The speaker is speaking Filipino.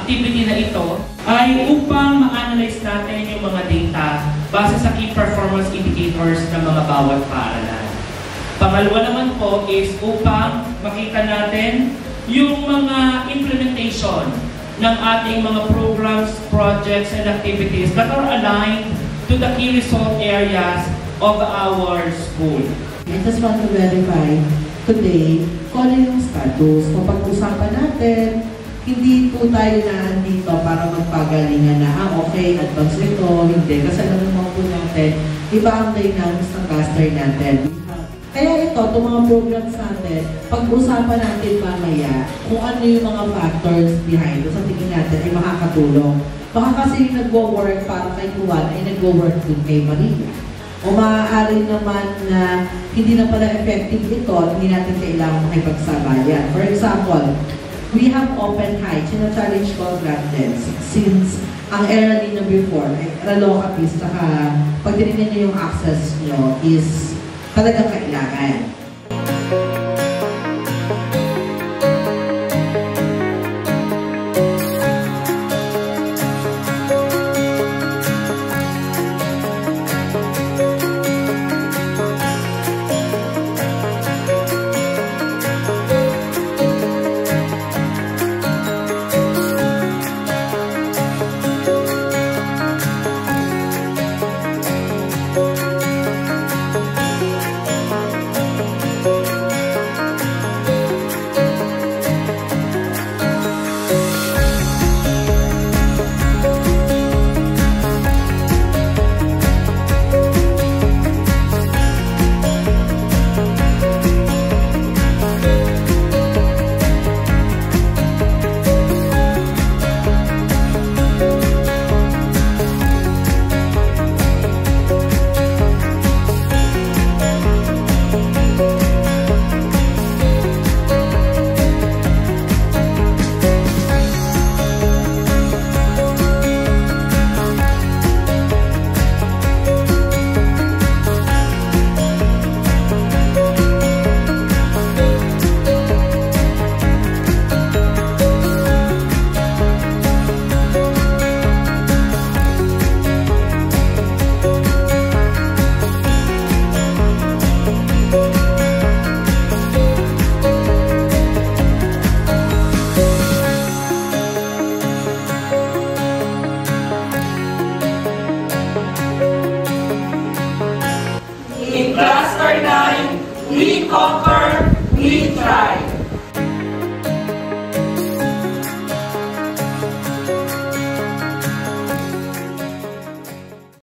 activity na ito ay upang ma-analyze natin yung mga data base sa key performance indicators ng mga bawat paaralan. Pangalawa naman po is upang makita natin yung mga implementation ng ating mga programs, projects, and activities that are aligned to the key result areas of our school. I just want to verify today kung ano yung status. Kung pag-usapan natin, hindi po tayo na dito para magpagalingan na, okay, advance ito, hindi. Kasi alam naman po natin, iba ang dynamics ng cluster natin. Kaya ito, itong mga programs natin, pag-usapan natin mamaya kung ano yung mga factors behind sa tingin natin ay makakatulong. Baka kasi yung nagwo-work para kay Juan ay nagwo-work din kay Maria. O maaari naman na hindi na pala effective ito, hindi natin kailangan makipagsabayan. For example, we have open height, challenge ko grandness. Since ang era din na before, ay era-locatis, saka pag tinignan nyo yung access nyo is talagang kailangan. In Cluster 9, we conquer